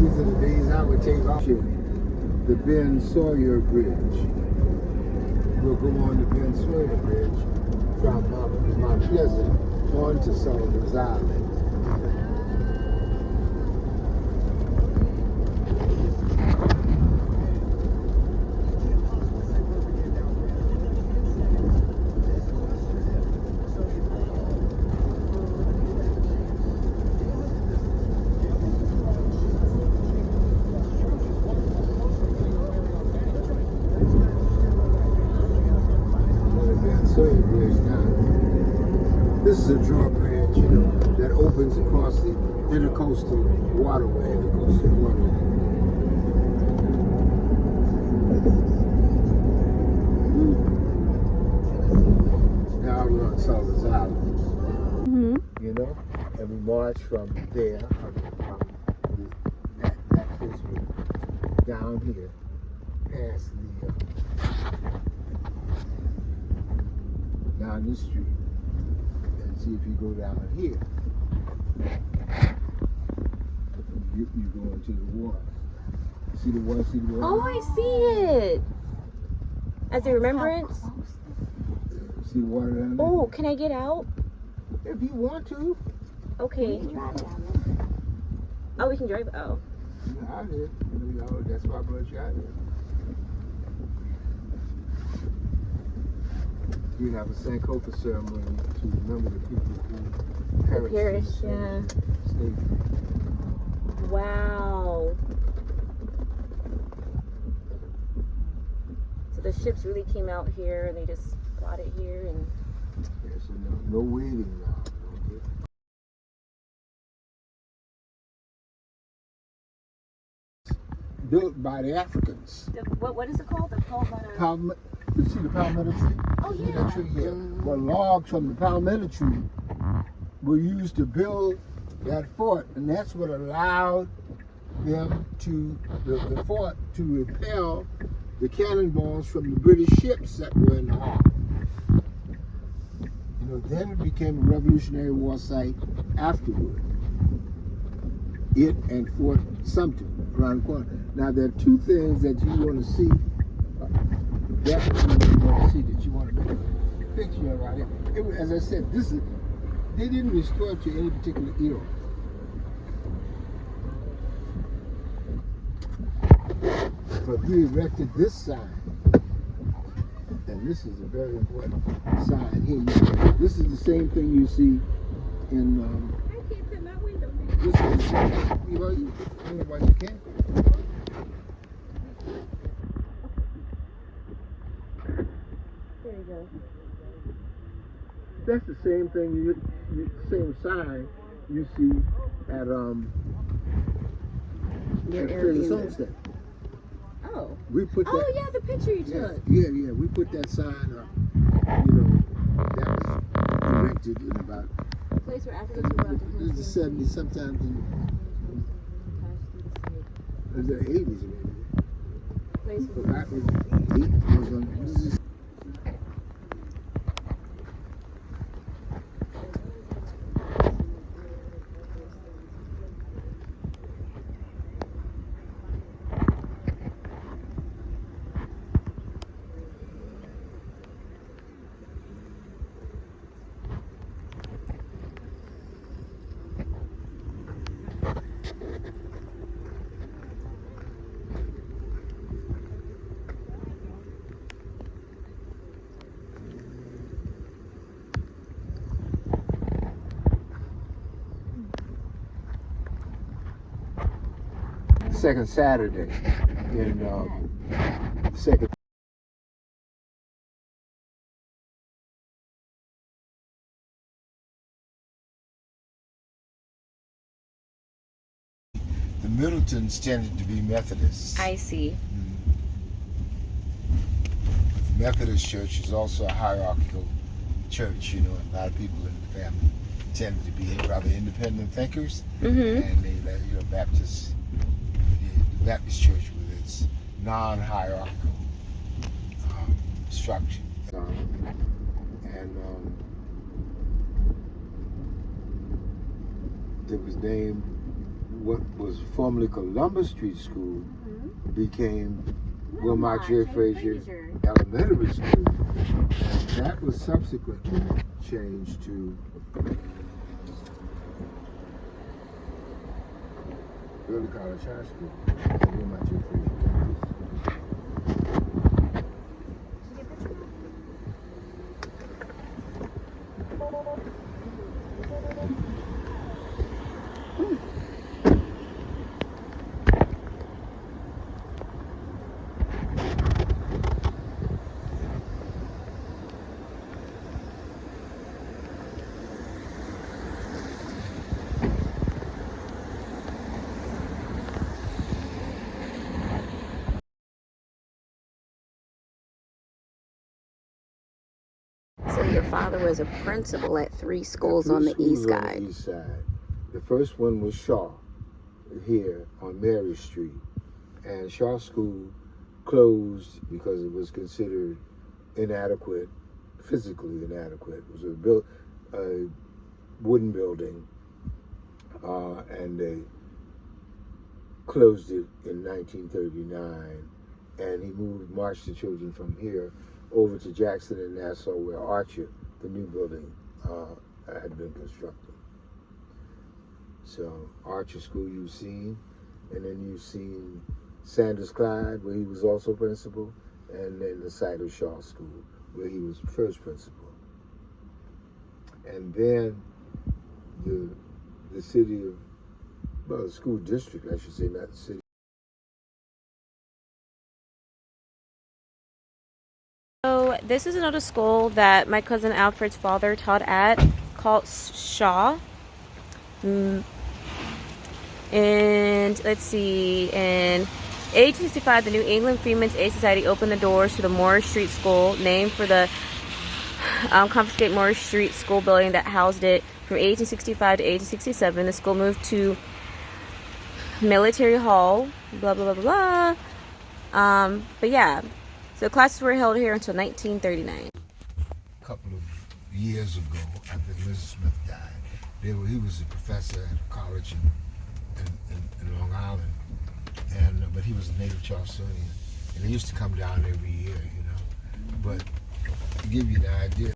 These are the days I would take off. The Ben Sawyer Bridge. We'll go on the Ben Sawyer Bridge from Mount Pleasant on to Sullivan's Island. This is a drawbridge, you know, that opens across the intercoastal waterway, the coastal waterway. Now we're on Sullivan's Island, you know, and we march from there, from that place down here, past the, down this street. See if you go down here, you go into the water. See the water? See the water? Oh, I see it. As a remembrance. See the water down there? Oh, can I get out? If you want to. Okay. Oh, we can drive. Oh. You're out here. You know, that's why I brought you out here. We have a Sankofa ceremony to remember the people who perished. Yeah. Wow. So the ships really came out here and they just brought it here and. Yeah, so no waiting now. Okay. Built by the Africans. What is it called? The palmetto. You see the palmetto tree? Oh, yeah. See that tree here? Well, logs from the palmetto tree were used to build that fort, and that's what allowed them to, the fort to repel the cannonballs from the British ships that were in the harbor. You know, then it became a Revolutionary War site afterward. It and Fort Sumter around the corner. Now, there are two things that you want to see. Definitely you want to see that you want to make a picture of right here. As I said, they didn't restore it to any particular era. But we erected this sign, and this is a very important sign here. This is the same thing you see in. I can't put my window. This is the same. I don't know why you can't. There you go. That's the same thing. Same sign you see at Fraser Homestead. Oh. We put that. Oh yeah, the picture you took. Yeah. We put that sign up. You know, that was erected in about. A place where Africans were allowed to hunt. In the 70s, sometimes in the 80s maybe. Place But back in the 80s, second Saturday in second. The Middletons tended to be Methodists. I see. The Methodist Church is also a hierarchical church. You know, a lot of people in the family tended to be rather independent thinkers, and they, you know, Baptist Church with its non-hierarchical structure. It was named what was formerly Columbus Street School became Wilmot J. Fraser Elementary School. And that was subsequently changed to Early College High School. Wilmot J. Fraser. So your father was a principal at three schools on the east side. On the east side. The first one was Shaw, here on Mary Street. And Shaw School closed because it was considered inadequate, physically inadequate. It was a wooden building, and they closed it in 1939. And he marched the children from here over to Jackson and Nassau, where Archer, the new building, had been constructed. So Archer School you've seen, and then you've seen Sanders Clyde, where he was also principal, and then the site of Shaw School, where he was first principal. And then the city of, well, the school district, I should say, not the city. So this is another school that my cousin Alfred's father taught at, called Shaw. And let's see, in 1865, the New England Freedmen's Aid Society opened the doors to the Morris Street School, named for the confiscated Morris Street School building that housed it from 1865 to 1867. The school moved to Military Hall, blah, blah, blah, blah, blah. But yeah, so classes were held here until 1939. A couple of years ago, after Mrs. Smith died, he was a professor at a college in Long Island, but he was a native Charlestonian, and he used to come down every year, But to give you the idea,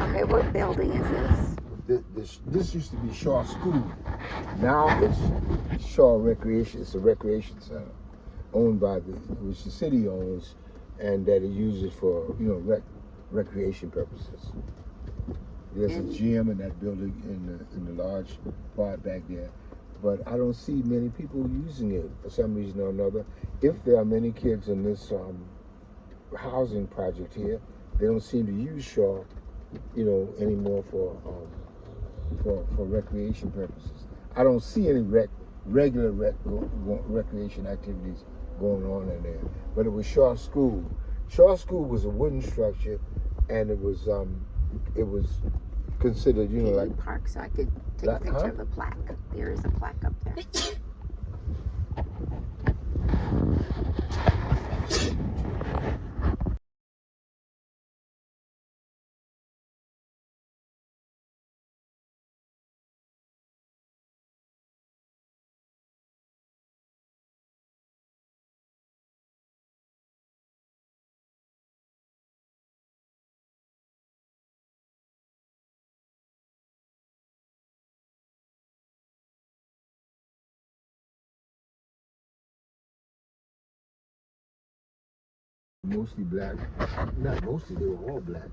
Okay, what building is this? this used to be Shaw School. Now it's Shaw Recreation. It's a recreation center owned by which the city owns, and that it uses for recreation purposes. There's a gym in that building in the large part back there, but I don't see many people using it for some reason or another. If there are many kids in this housing project here, they don't seem to use Shaw, anymore for recreation purposes. I don't see any regular recreation activities going on in there. But it was Shaw School. Shaw School was a wooden structure, and it was considered, like park, so I could take a picture of the plaque. There is a plaque up there. mostly black. Not mostly, they were all black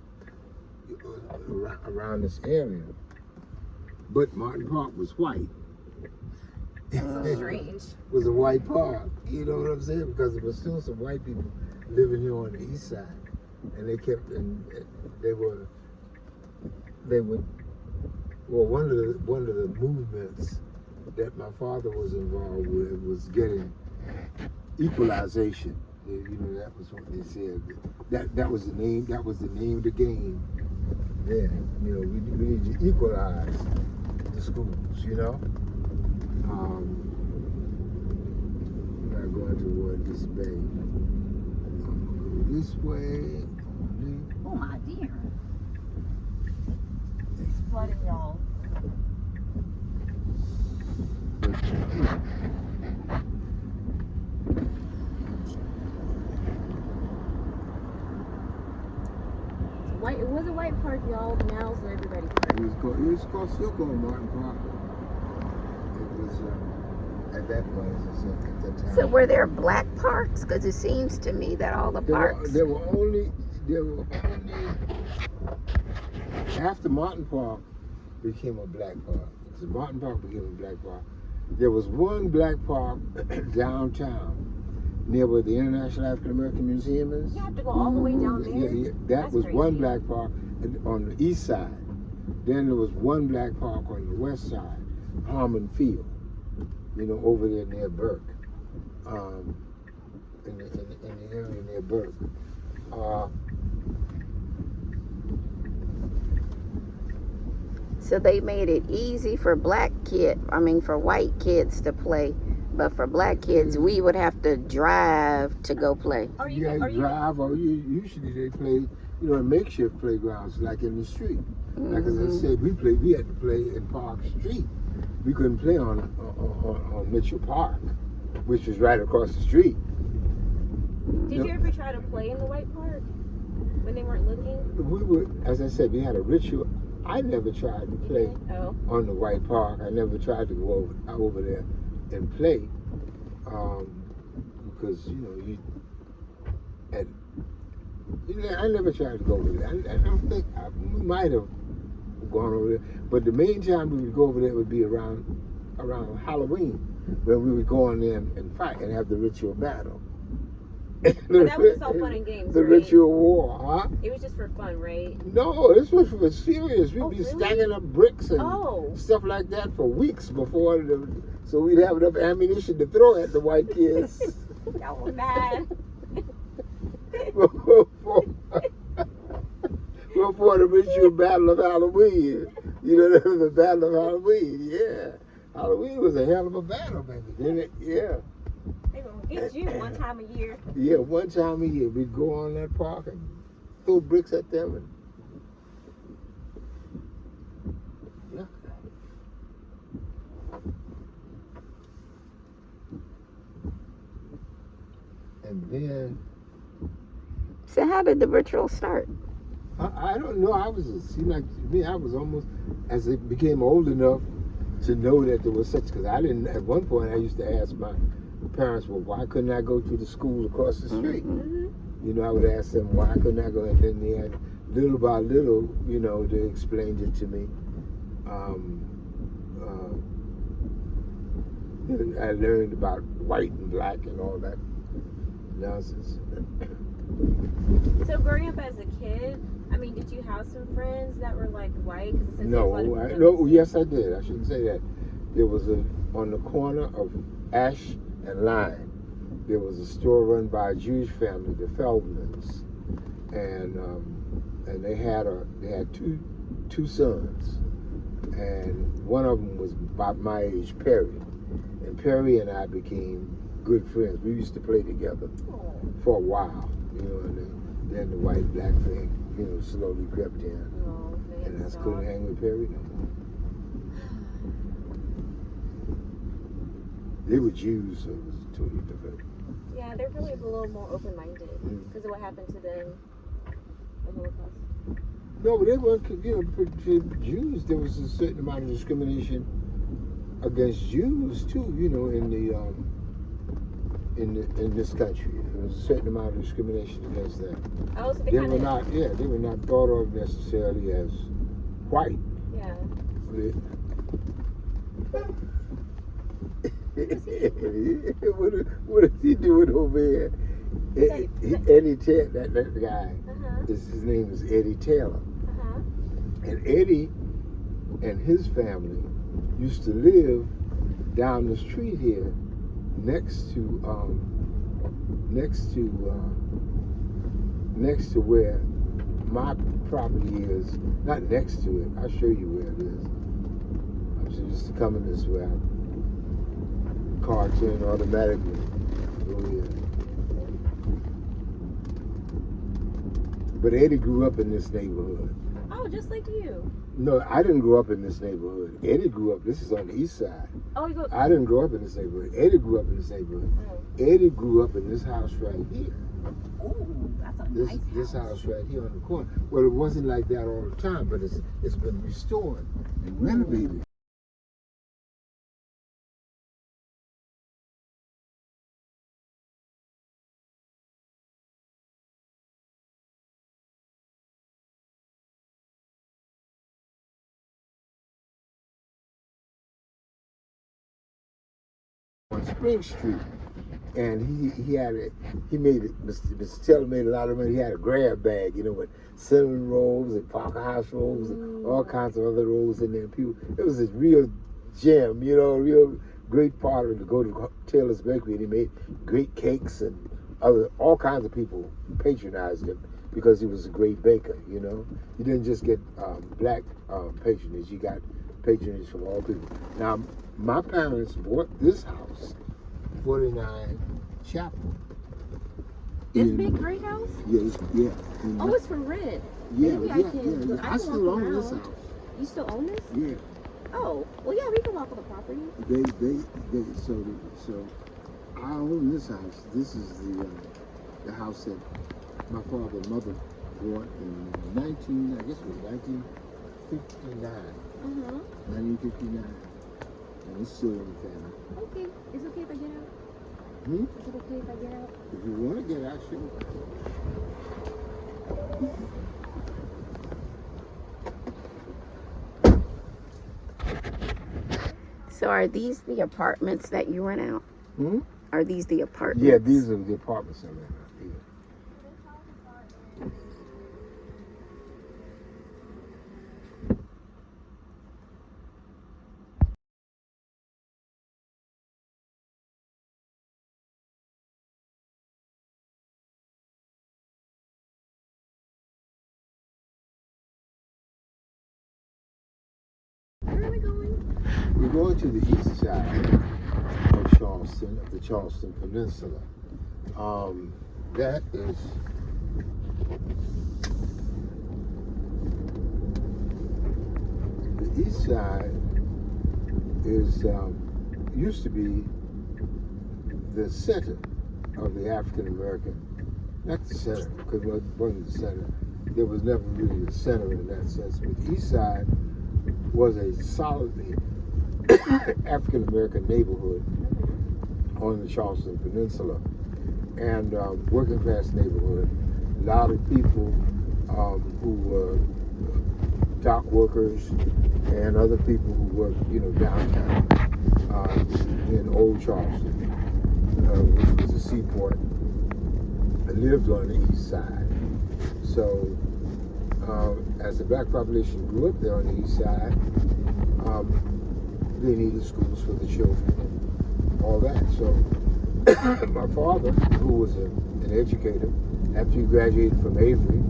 around this area. But Martin Park was white. So strange. Was a white park. You know what I'm saying? Because there was still some white people living here on the east side, and they kept and they would. Well, one of the movements that my father was involved with was getting equalization. You know, that was what they said. That was the name. That was the name of the game. Then, you know, we need to equalize the schools. You know. We're not going toward East Bay. I'm gonna go this way. Oh my dear. It's flooding, y'all. White. It was a white park, y'all. Now it's everybody park. It was called still called Martin Park. It was at that point, as I said, at that time. So were there black parks? Because it seems to me that all the parks. There were only after Martin Park became a black park. Because Martin Park became a black park. There was one black park downtown, near where the International African American Museum is. You have to go all the way down there. Yeah, that That's was crazy. one black park on the east side. Then there was one black park on the west side, Harmon Field. You know, over there near Burke, in the area near Burke. So they made it easy for for white kids to play, but for black kids, we would have to drive to go play. Are You you? guys drive, or usually they play, you know, in makeshift playgrounds like in the street. Like as I said, we had to play in Park Street. We couldn't play on Mitchell Park, which was right across the street. Did you ever try to play in the white park when they weren't looking? We were, as I said, we had a ritual. I never tried to play on the white park. I never tried to go over there and play because I never tried to go over there. I don't think we might have gone over there, but the main time we would go over there would be around Halloween, when we would go on there and fight and have the ritual battle. But that was just all fun and games, The right? ritual war, huh? It was just for fun, right? No, this was for serious. We'd be really? stacking up bricks and stuff like that for weeks before, so we'd have enough ammunition to throw at the white kids. Y'all were mad. Before the ritual battle of Halloween. You know, the battle of Halloween, yeah. Halloween was a hell of a battle, baby, didn't it? Yeah. They gonna get you one time a year. Yeah, one time a year we'd go on that park and throw bricks at them. And, yeah. And then. So how did the ritual start? I don't know. Seemed like to me I was almost, as I became old enough to know that there was such, because I didn't, at one point I used to ask my parents, well, why couldn't I go to the school across the street? Mm-hmm. You know, I would ask them, why couldn't I go? And then they had, little by little, you know, they explained it to me. I learned about white and black and all that nonsense. So growing up as a kid, I mean, did you have some friends that were like white? Yes, I did. I shouldn't say that. There was on the corner of Ash and Line, there was a store run by a Jewish family, the Feldmans, and they had two sons, and one of them was about my age, Perry, and Perry and I became good friends. We used to play together for a while, you know, and then the white-black thing, you know, slowly crept in. Oh, And I just couldn't hang with Perry no more. They were Jews, so it was totally different. Yeah, they're probably a little more open-minded because of what happened to them in the Holocaust. No, but they weren't, you know, for Jews, there was a certain amount of discrimination against Jews too, you know, in this country. there was a certain amount of discrimination against them. Oh, so They were not, they were not thought of necessarily as white. Yeah. What is he doing over here? Eddie Taylor, that guy, his name is Eddie Taylor. And Eddie and his family used to live down the street here next to where my property is. Not next to it. I'll show you where it is. I'm just coming this way. Car turn automatically. Go here. But Eddie grew up in this neighborhood. Oh, just like you. No, I didn't grow up in this neighborhood. Eddie grew up. This is on the east side. Oh, you go. I didn't grow up in this neighborhood. Eddie grew up in this neighborhood. Eddie grew up in this house right here. Ooh, that's a nice house. This house right here on the corner. Well, it wasn't like that all the time, but it's been restored and renovated. On Spring Street, and he made it. Mr. Taylor made a lot of money. He had a grab bag, with cinnamon rolls and Parker House rolls and all kinds of other rolls in there. And people, it was a real gem, a real great part of it to go to Taylor's Bakery, and he made great cakes and all kinds of people patronized him because he was a great baker. You didn't just get black patronage; you got patronage from all people. Now, my parents bought this house, 49 Chapel. This big gray house? Yeah. Oh, it's for rent. Yeah, Maybe I still own this house. You still own this? Yeah. Oh, well, yeah, we can walk on the property. So I own this house. This is the house that my father and mother bought in 1959. 1959. And it's still in the family. Okay. Is it okay if I get out? Is it okay if I get out? If you want to get out, sure. So are these the apartments that you rent out? Are these the apartments? Yeah, these are the apartments I rent out. Yeah. Where are we going? We're going to the east side of Charleston, of the Charleston Peninsula. That is the east side is used to be the center of the African American, not the center, because it wasn't the center. There was never really a center in that sense, but the east side was a solidly African American neighborhood on the Charleston Peninsula, and working class neighborhood. A lot of people who were dock workers and other people who worked, downtown in Old Charleston, which was a seaport, lived on the east side. So as the black population grew up there on the east side, they needed schools for the children and all that. So my father, who was an educator, after he graduated from Avery,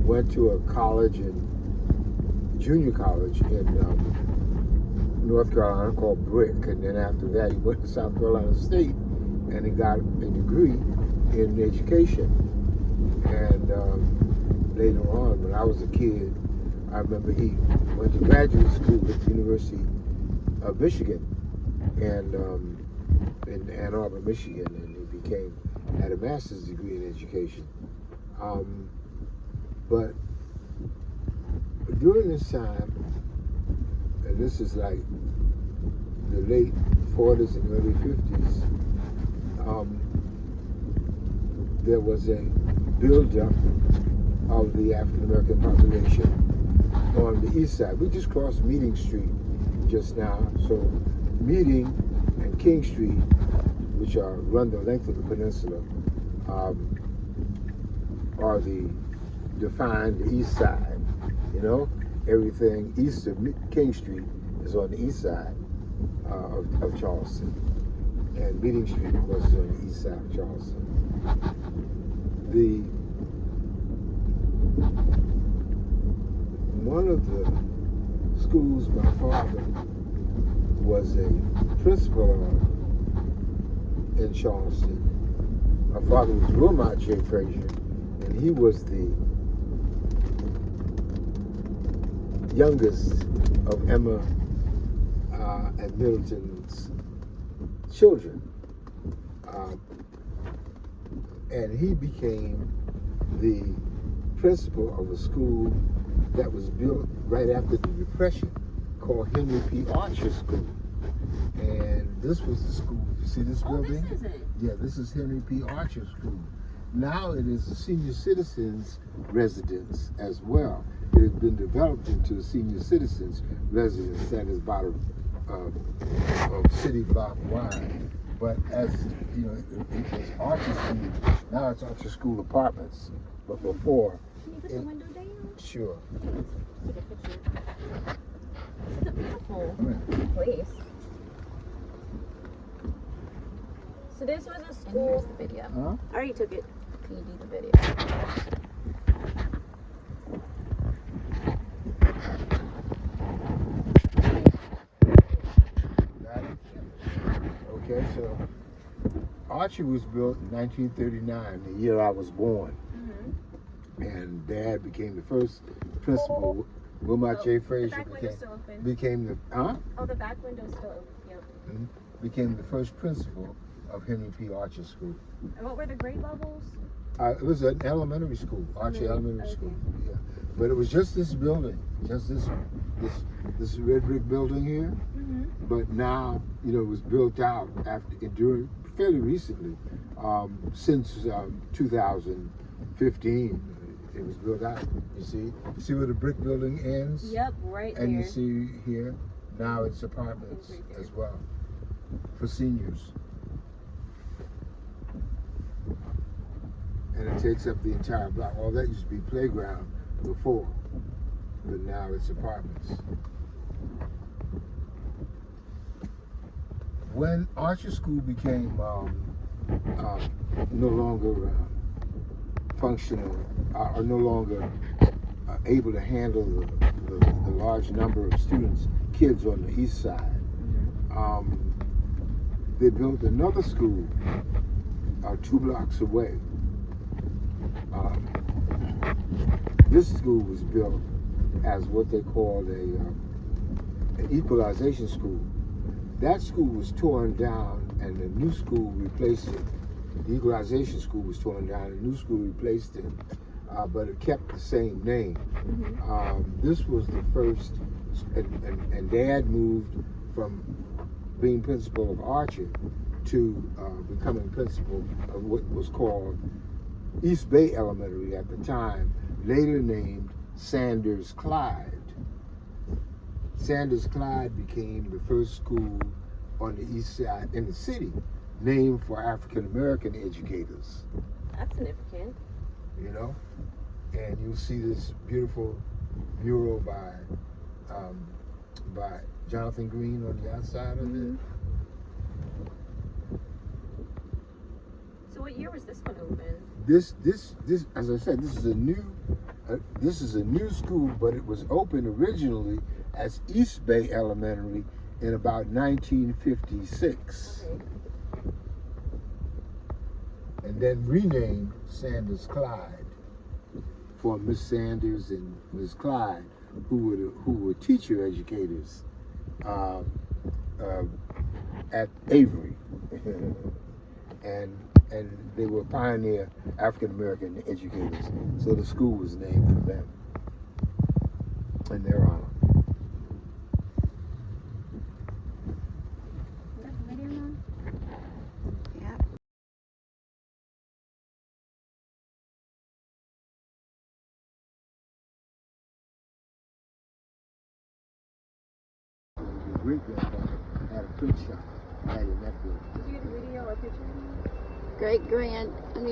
went to a college junior college in North Carolina called Brick, and then after that he went to South Carolina State and he got a degree in education. And later on, when I was a kid, I remember he went to graduate school at the University of Michigan, and in Ann Arbor, Michigan, and he had a master's degree in education. But during this time, and this is like the late 40s and early 50s, there was a buildup of the African American population on the east side. We just crossed Meeting Street just now, so Meeting and King Street, which run the length of the peninsula, are define the east side. You know, everything east of King Street is on the east side of Charleston, and Meeting Street, of course, is on the east side of Charleston. One of the schools my father was a principal of in Charleston. My father was Wilmot J. Fraser, and he was the youngest of Emma and Middleton's children. And he became the principal of a school that was built right after the Depression called Henry P. Archer School. And this was the school. You see this building? This is it. Yeah, this is Henry P. Archer School. Now it is a senior citizens residence as well. It has been developed into a senior citizens residence that is about a city block wide. But as you know, it was Archer School. Now it's Archer School Apartments. But before, Can you put the window down? sure. Take a picture. This is a beautiful Come place. So this was a And here's school. the video. Huh? I already took it. Can you do the video? Got it? Okay, so Archer was built in 1939, the year I was born. And Dad became the first principal. Wilmot J. Fraser became the Oh, the back window's still open. Yep. became the first principal of Henry P. Archer School. And what were the grade levels? It was an elementary school, Archer Elementary School. Yeah, but it was just this building, just this red brick building here. But now, you know, it was built out fairly recently, since 2015. It was built out. You see where the brick building ends? Yep, right And there. you see here, now it's apartments as well for seniors. And it takes up the entire block. All that used to be playground before, but now it's apartments. When Archer School became no longer functional, or no longer able to handle the large number of kids on the east side, they built another school 2 blocks away. This school was built as what they called an equalization school. That school was torn down and the new school replaced it. The equalization school was torn down, the new school replaced it, but it kept the same name. This was the first, and Dad moved from being principal of Archer to becoming principal of what was called East Bay Elementary at the time, later named Sanders Clyde. Sanders Clyde became the first school on the east side in the city named for African American educators. That's significant. You know, and you'll see this beautiful mural by Jonathan Green on the outside of it. So what year was this one open? This, as I said, this is a new school, but it was opened originally as East Bay Elementary in about 1956, and then renamed Sanders Clyde for Miss Sanders and Miss Clyde, who were teacher educators at Avery, and they were pioneer African American educators. So the school was named for them in their honor. great-grandfather had a print shop right in that building. Did you get a video or picture?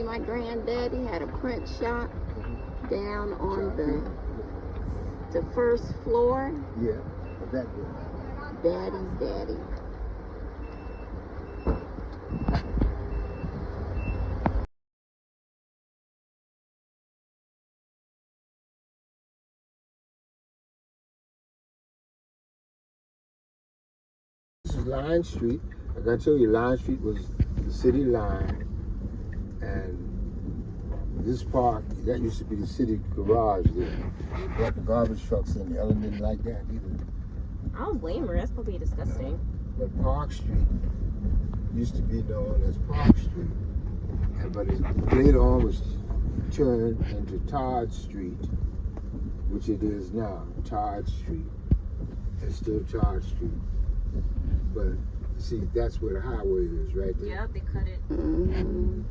My granddaddy had a print shop down on the first floor. Yeah, of that building. Daddy's daddy. This is Line Street. I gotta tell you, Line Street was the city line, and this park, that used to be the city garage there. They brought the garbage trucks in. The other didn't like that either. I was lamer. That's probably disgusting. But Park Street used to be known as Park Street, but it later on was turned into Todd Street, which it is now, Todd Street. It's still Todd Street. But see, that's where the highway is, right there. Yep, they cut it. Mm-hmm.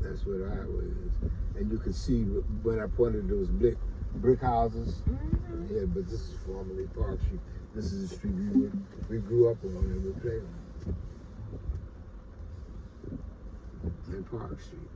That's where the highway is. And you can see when I pointed those brick houses. Mm-hmm. Yeah, but this is formerly Park Street. This is the street we grew up on and we played on. In Park Street.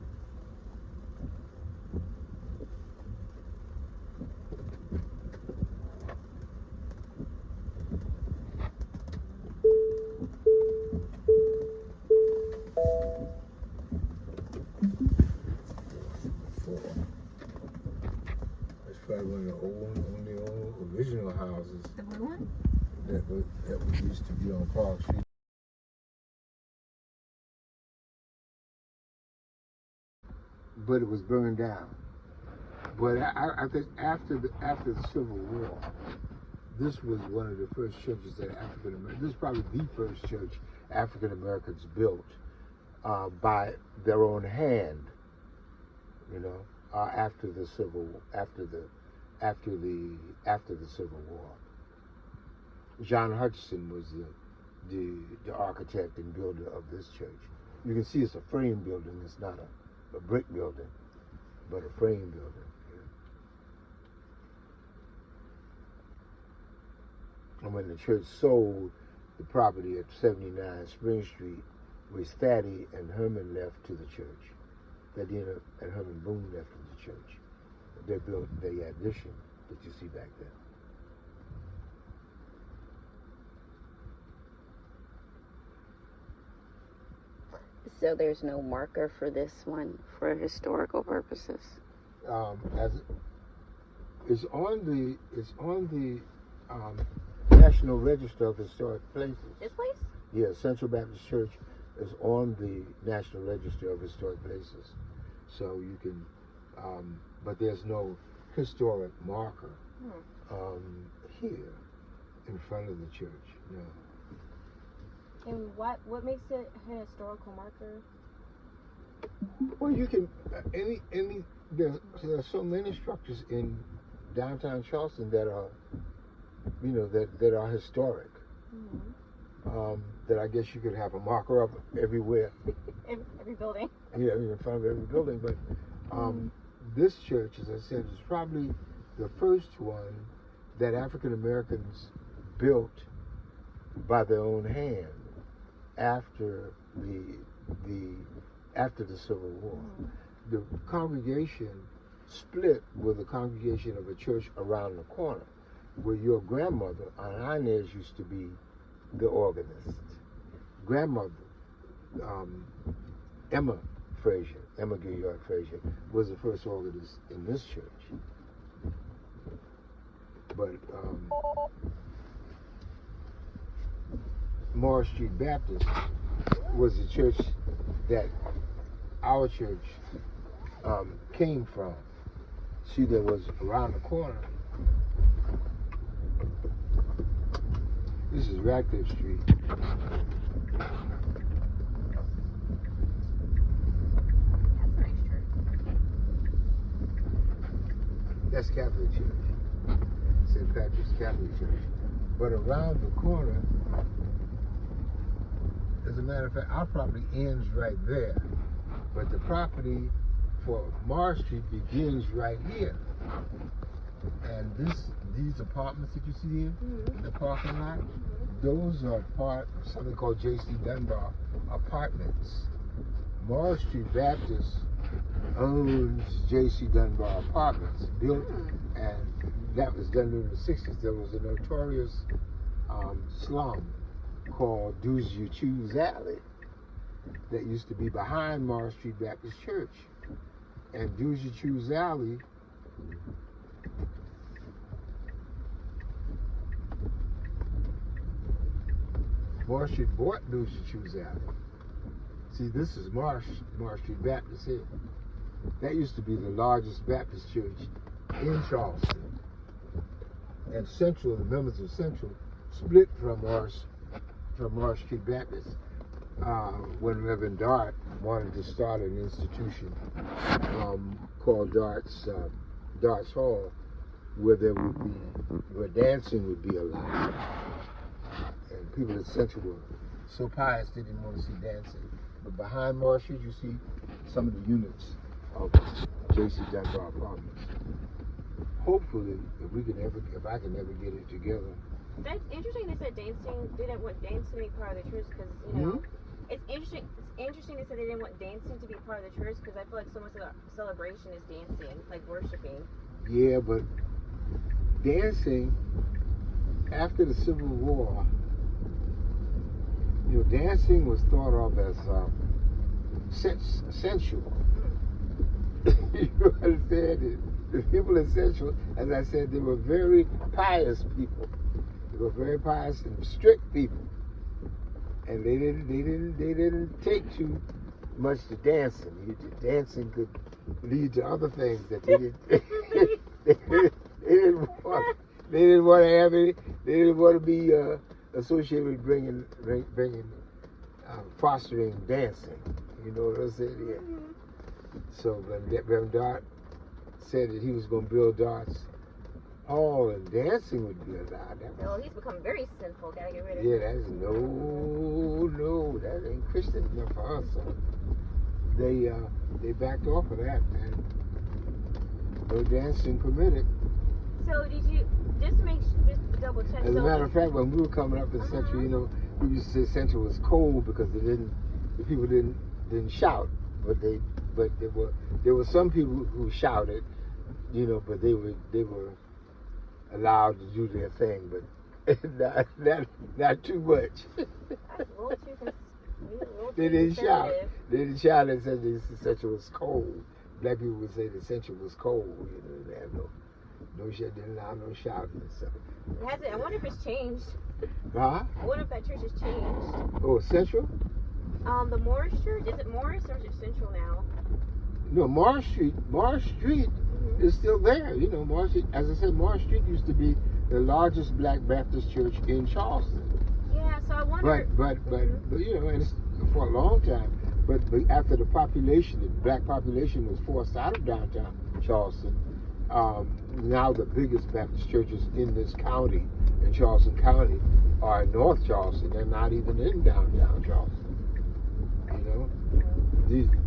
That's probably one of the only original houses The blue one? that used to be on Park Street. But it was burned down. But I think after the Civil War, this was one of the first churches that African Americans. This is probably the first church African Americans built by their own hand. You know, after the Civil War. John Hutchinson was the architect and builder of this church. You can see it's a frame building. It's not a brick building, but a frame building. Yeah. And when the church sold the property at 79 Spring Street, which Thaddy and Herman left to the church, Thaddy and Herman Boone left to the church, they built the addition that you see back there. So there's no marker for this one for historical purposes. It's on the National Register of Historic Places. This place? Yeah, Central Baptist Church is on the National Register of Historic Places. So you can, but there's no historic marker here in front of the church. No. And what makes it a historical marker? Well, you can there are so many structures in downtown Charleston that are, that are historic. Mm-hmm. That I guess you could have a marker up everywhere. Every building. Yeah, in front of every building. But this church, as I said, is probably the first one that African Americans built by their own hand after the Civil War. Mm-hmm. The congregation split with the congregation of a church around the corner, where your grandmother, Aunt Inez, used to be the organist. Grandmother, Emma Gilliard Fraser, was the first organist in this church. But Morris Street Baptist was the church that our church came from. See, there was around the corner. This is Radcliffe Street. That's a nice church. That's Catholic Church. St. Patrick's Catholic Church. But around the corner, as a matter of fact, our property ends right there. But the property for Morris Street begins right here. And these apartments that you see here in the parking lot, those are part of something called J.C. Dunbar Apartments. Morris Street Baptist owns J.C. Dunbar Apartments, built, and that was done in the 60s. There was a notorious slum called Do's You Choose Alley that used to be behind Morris Street Baptist Church. And Do's You Choose Alley Morris Street bought Do's You Choose Alley. See, this is Morris Street Baptist here. That used to be the largest Baptist church in Charleston. And Central, the members of Central, split from Morris Street Baptist when Reverend Dart wanted to start an institution called Dart's Hall, where dancing would be allowed. And people at Central were so pious they didn't want to see dancing. But behind Morris Street, you see some of the units of J.C. Dunbar Apartments. Hopefully, if I can ever get it together. That's interesting. They said dancing. They didn't want dancing to be part of the church because it's interesting. It's interesting they said they didn't want dancing to be part of the church because I feel like so much of the celebration is dancing, like worshiping. Yeah, but dancing after the Civil War, dancing was thought of as sensual. You understand it? The people in Central, as I said, they were very pious people. They were very pious and strict people, and they didn't take too much to dancing. Dancing could lead to other things that they didn't. They didn't want to have any. They didn't want to be associated with bringing fostering dancing. You know what I'm saying? Yeah. So when Reverend Dart said that he was going to build Dart's Hall and dancing would be allowed. Well, he's become very sinful. Gotta get rid of him. Yeah, that's no, that ain't Christian enough for us. So they backed off of that, man. No dancing permitted. So did you just double check? As a matter of fact, when we were coming up in Central, we used to say Central was cold because the people didn't shout, but there were some people who shouted, but they were allowed to do their thing, but not too much. They didn't shout. They didn't shout and said the Central was cold. Black people would say the Central was cold. They have no shit. Didn't allow no shouting and stuff. I wonder if it's changed. Huh? I wonder if that church has changed. Oh, Central? The Morris Church, is it Morris or is it Central now? No, Morris Street is still there. Morris Street, as I said, Morris Street used to be the largest Black Baptist church in Charleston. Yeah, so I wonder. But and it's for a long time. But after the Black population was forced out of downtown Charleston, now the biggest Baptist churches in this county, in Charleston County, are in North Charleston. They're not even in downtown Charleston.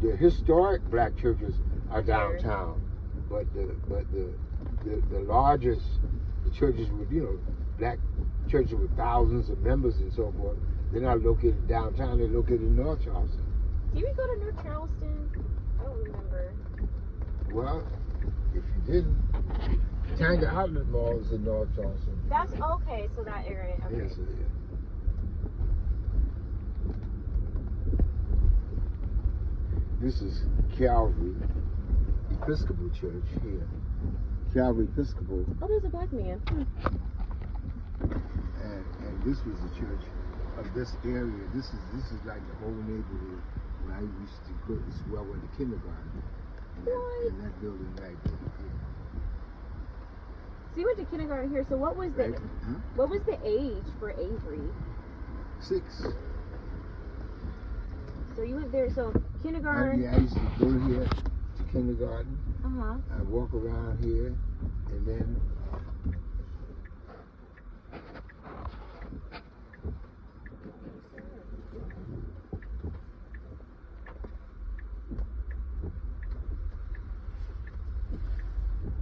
The historic Black churches are downtown, but the largest, the churches with Black churches with thousands of members and so forth, they're not located downtown. They're located in North Charleston. Did we go to North Charleston? I don't remember. Well, if you didn't, Tanga Outlet Mall is in North Charleston. That's okay. So that area. Okay. Yes, it is. This is Calvary Episcopal Church here. Calvary Episcopal. Oh, there's a black man. And this was the church of this area. This is like the whole neighborhood where I used to go. This is where I went to kindergarten. In that building right there. Yeah. So you went to kindergarten here. So what was the age for Avery? 6. So you went there. So kindergarten. I used to go here to kindergarten. I walk around here, and then.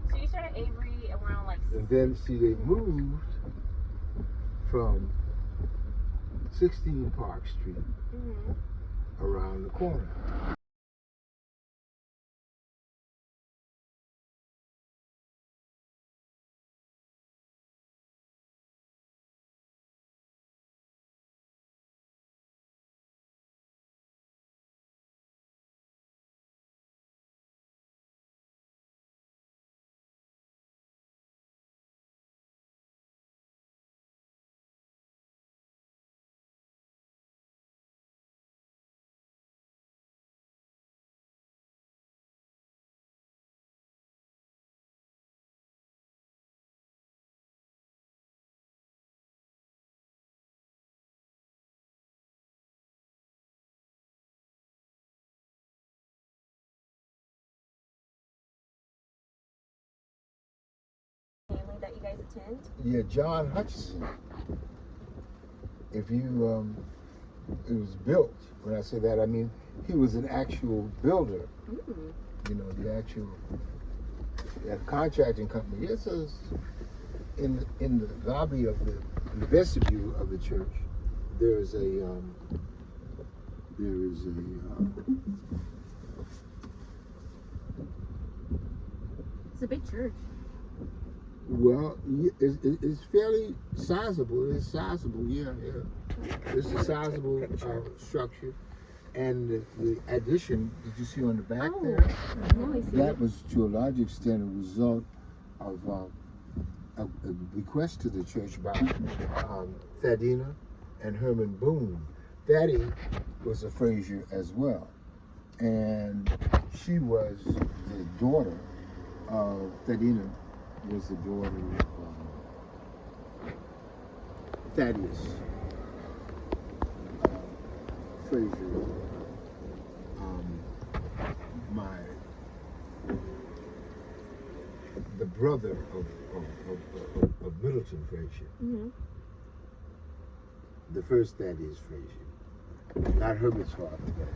So you started Avery around like. And then see, they moved from 16 Park Street, around the corner. Family that you guys attend? Yeah, John Hutchison. If you, it was built. When I say that, I mean he was an actual builder. You know, the actual that contracting company. This is in the lobby of the vestibule of the church. There is a It's a big church. well, it's fairly sizable. It's sizable, yeah. It's a sizable structure. And the addition that you see on the back there, Now I see that it. was to a large extent a result of a bequest to the church by Thaddeus and Herman Boone. Thaddy was a Fraser as well. And she was the daughter of Thaddeus, was the daughter of Thaddeus Fraser. The brother of Middleton Fraser. The first Thaddeus Fraser. Not Herbert's father, but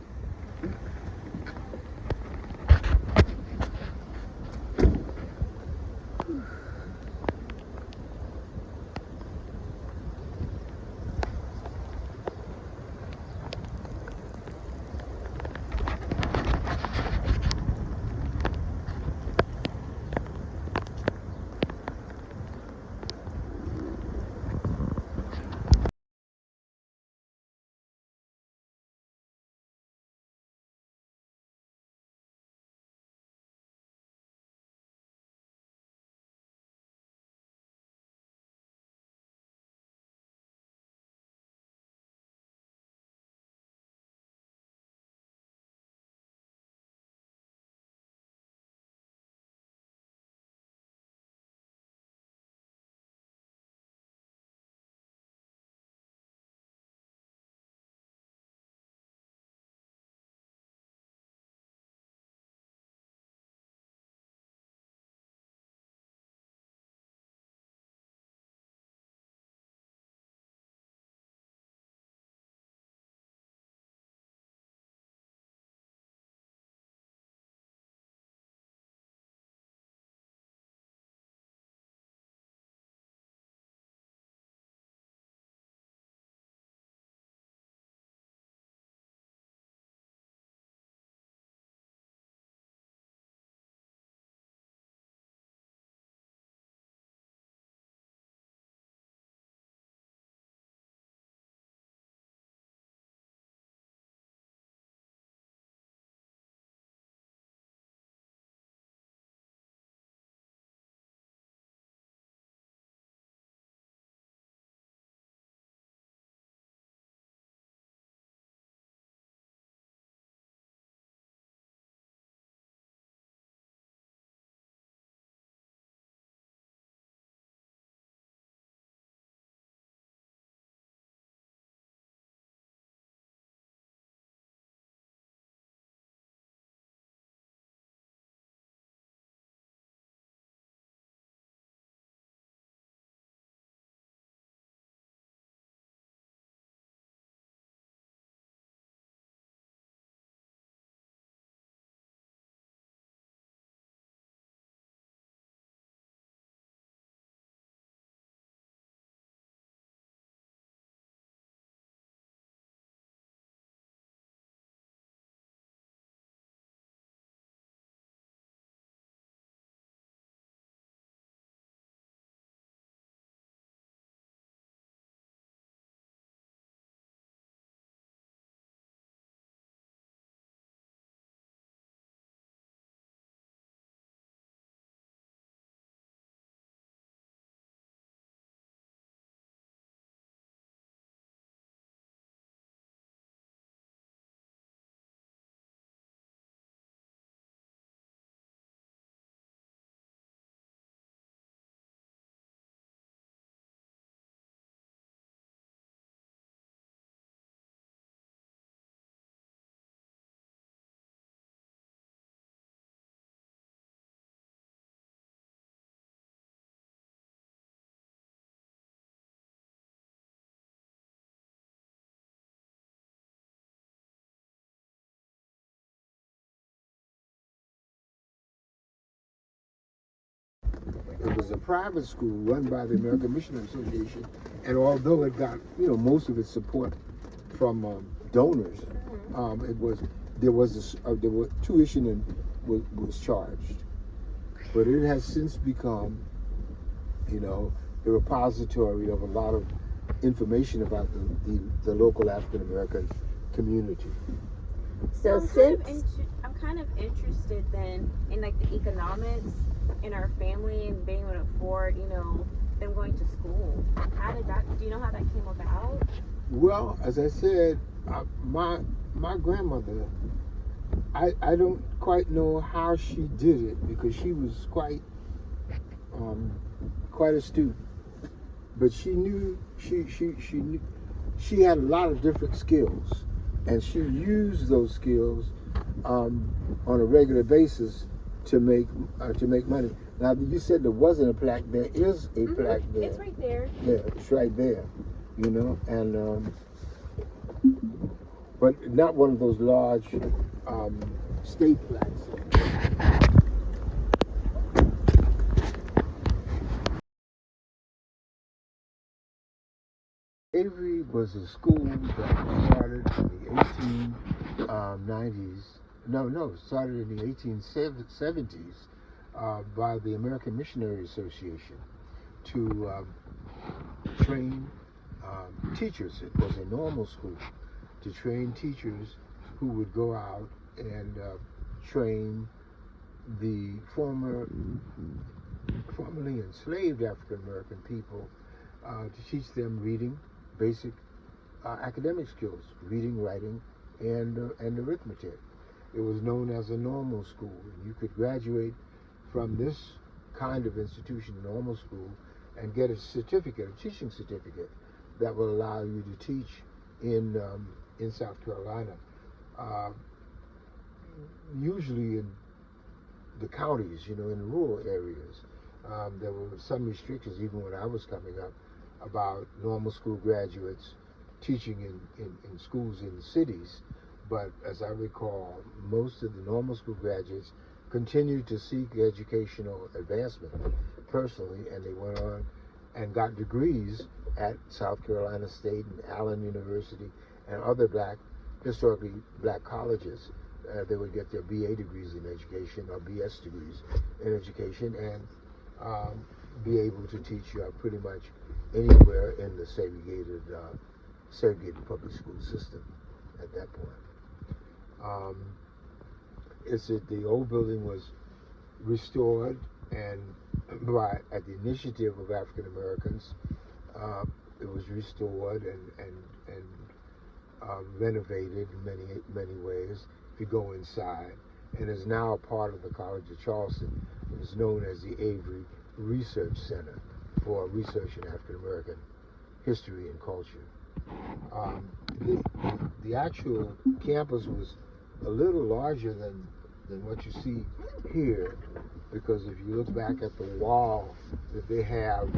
was a private school run by the American Missionary Association, and although it got most of its support from donors, it was there was tuition and was charged, but it has since become a repository of a lot of information about the local African American community. So I'm kind of interested then in like the economics in our family and being able to afford, them going to school. How did that? Do you know how that came about? Well, as I said, my grandmother, I don't quite know how she did it because she was quite astute, but she knew she had a lot of different skills, and she used those skills on a regular basis to make money. Now, you said there wasn't a plaque. There is a plaque there. It's right there. Yeah, it's right there. And but not one of those large state plaques. Avery was a school that started in the 1890s. No, started in the 1870s by the American Missionary Association to train teachers. It was a normal school to train teachers who would go out and train the formerly enslaved African American people to teach them reading, basic academic skills, reading, writing, and arithmetic. It was known as a normal school. You could graduate from this kind of institution, normal school, and get a certificate, a teaching certificate, that will allow you to teach in South Carolina. Usually in the counties, in the rural areas. There were some restrictions, even when I was coming up, about normal school graduates teaching in schools in the cities. But as I recall, most of the normal school graduates continued to seek educational advancement personally, and they went on and got degrees at South Carolina State and Allen University and other historically black colleges. They would get their BA degrees in education or BS degrees in education and be able to teach pretty much anywhere in the segregated public school system at that point. The old building was restored and at the initiative of African Americans. It was restored and renovated in many ways. If you go inside, and is now part of the College of Charleston. It is known as the Avery Research Center for research in African American history and culture. The actual campus was a little larger than what you see here, because if you look back at the wall that they have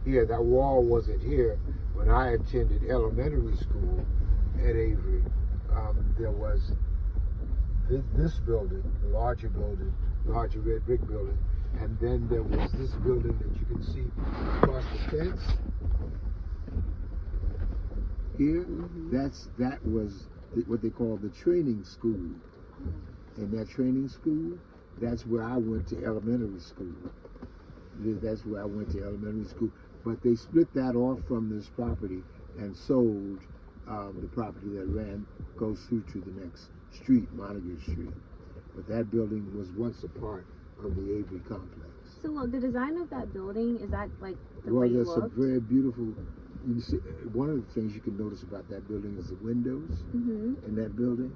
here, that wall wasn't here when I attended elementary school at Avery. There was this building, the larger red brick building, and then there was this building that you can see across the fence here. That was what they call the training school. And that training school, that's where I went to elementary school. But they split that off from this property and sold the property that goes through to the next street, Montague Street. But that building was once a part of the Avery complex. So the design of that building, is that like the way it there's looked? some very beautiful, you see, one of the things you can notice about that building is the windows in that building.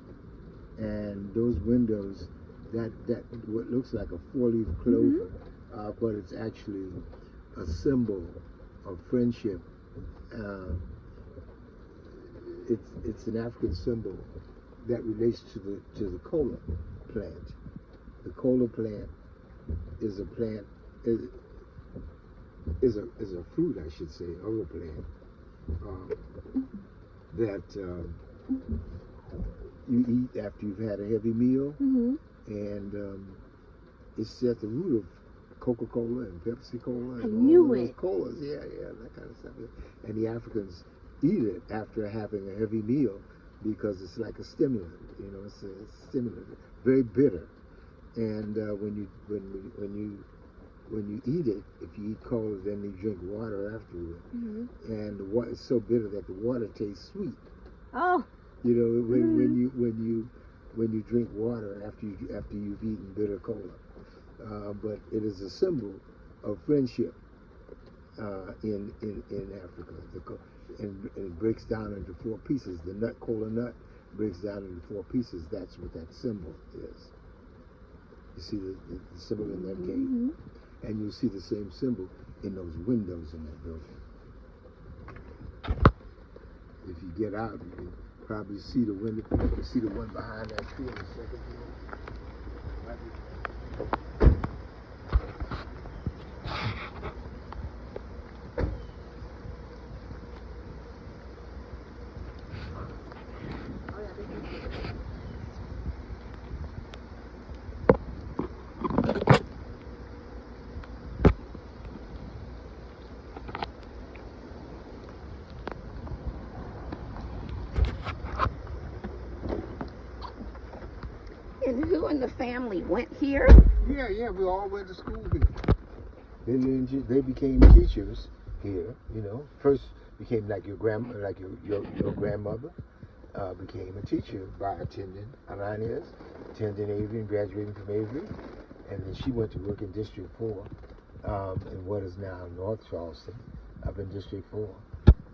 And those windows, that what looks like a four-leaf clover, but it's actually a symbol of friendship. It's an African symbol that relates to the cola plant. The cola plant is a plant, is a fruit, I should say, of a plant that you eat after you've had a heavy meal, and it's at the root Coca-Cola and Pepsi-Cola I and knew all of those it. colas. Yeah, that kind of stuff. And the Africans eat it after having a heavy meal because it's like a stimulant. It's a stimulant, very bitter. And when you eat it, if you eat cola, then you drink water afterward. Mm-hmm. And the water is so bitter that the water tastes sweet. Oh. When you drink water after you've eaten bitter cola. But it is a symbol of friendship in Africa. And it breaks down into four pieces. The cola nut breaks down into four pieces. That's what that symbol is. You see the symbol in that cake? Mm-hmm. And you'll see the same symbol in those windows in that building. If you get out, you can probably see the window. You can see the one behind that tree on the second floor. And who in the family went here? Yeah, we all went to school here. They became teachers here. First became like your your grandmother became a teacher by attending Avery and graduating from Avery, and then she went to work in District 4 in what is now North Charleston, up in District 4.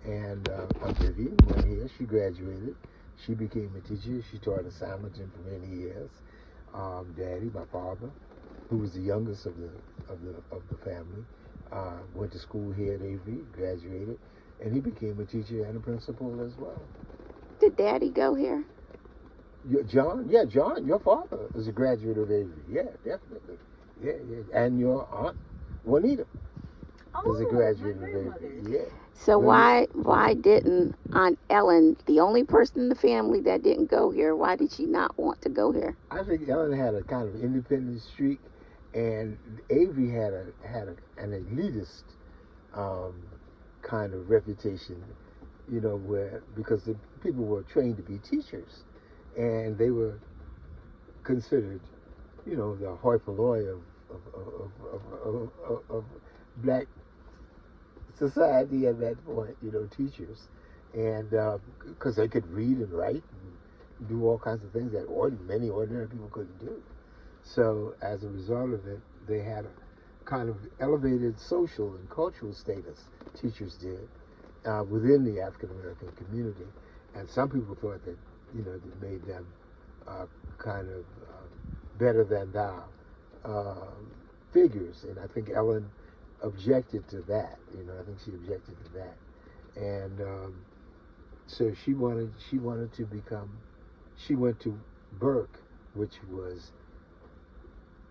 And Vivian went here. She graduated. She became a teacher. She taught assignments for many years. Daddy, my father, who was the youngest of the family, went to school here at Avery, graduated, and he became a teacher and a principal as well. Did Daddy go here? John, your father is a graduate of Avery. Yeah, definitely. Yeah. And your aunt, Juanita, is a graduate of Avery. Yeah. So why didn't Aunt Ellen, the only person in the family that didn't go here, why did she not want to go here? I think Ellen had a kind of independent streak, and Avery had an elitist kind of reputation, because the people were trained to be teachers, and they were considered, the hoi polloi of black society at that point, teachers, and because they could read and write and do all kinds of things that many ordinary people couldn't do. So as a result of it, they had a kind of elevated social and cultural status, teachers did, within the African American community. And some people thought that, that made them kind of better than thou figures. And I think Ellen objected to that. I think she objected to that. And so she went to Burke, which was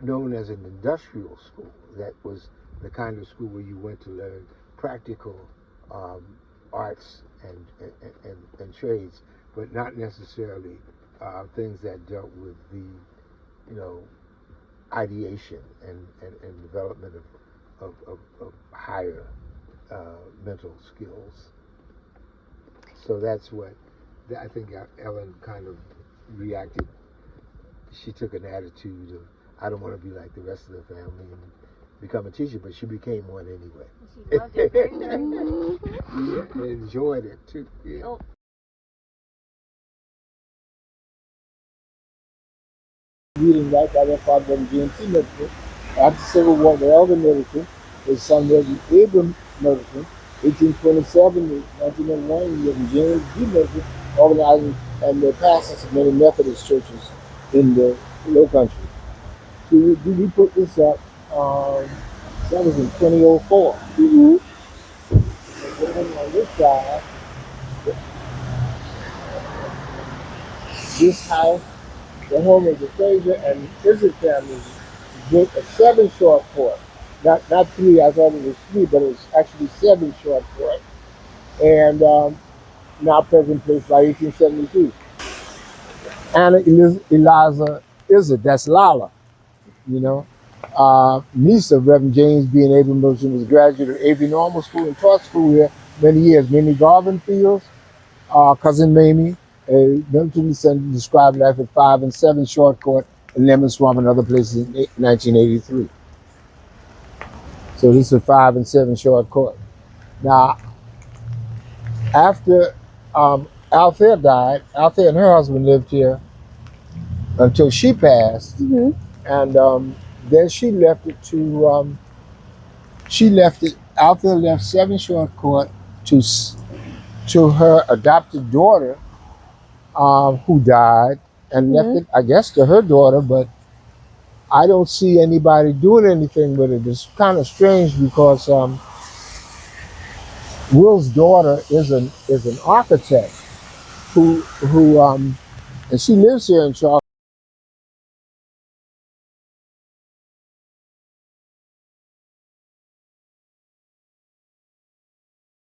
known as an industrial school. That was the kind of school where you went to learn practical arts and trades, but not necessarily things that dealt with the ideation and development of higher mental skills. So that's what I think Ellen kind of reacted. She took an attitude of, I don't want to be like the rest of the family and become a teacher, but she became one anyway. She loved it very much. Yeah, and enjoyed it too. Yeah. Oh. Reading right by their father, James C. Middleton. After the Civil War, the elder Middleton, his son Reverend Abram Middleton, 1827 to 1901, Reverend James B. Middleton, organizing and the pastors of many Methodist churches in the Low Country. We put this up, that was in 2004. Mm-hmm. And on this side, this house, the home of the Fraser and Izzard families, built a 7 short fort. Not 3, I thought it was 3, but it was actually 7 short fort. And now present place by 1872. Anna Eliza Izzard, that's Lala, niece of Reverend James B. and Avery Milton, was a graduate of Avery Normal School and taught school here many years. Mamie Garvin Fields, cousin Mamie, Milton descendant, described life at 5 and 7 Short Court in Lemon Swamp and other places in 1983. So this is 5 and 7 Short Court. Now, after Althea died, Althea and her husband lived here until she passed, and then she left it to Althea left 7 Short Court to her adopted daughter, who died, and left it, I guess, to her daughter. But I don't see anybody doing anything with it. It's kind of strange because Will's daughter is an architect who and she lives here in Charleston.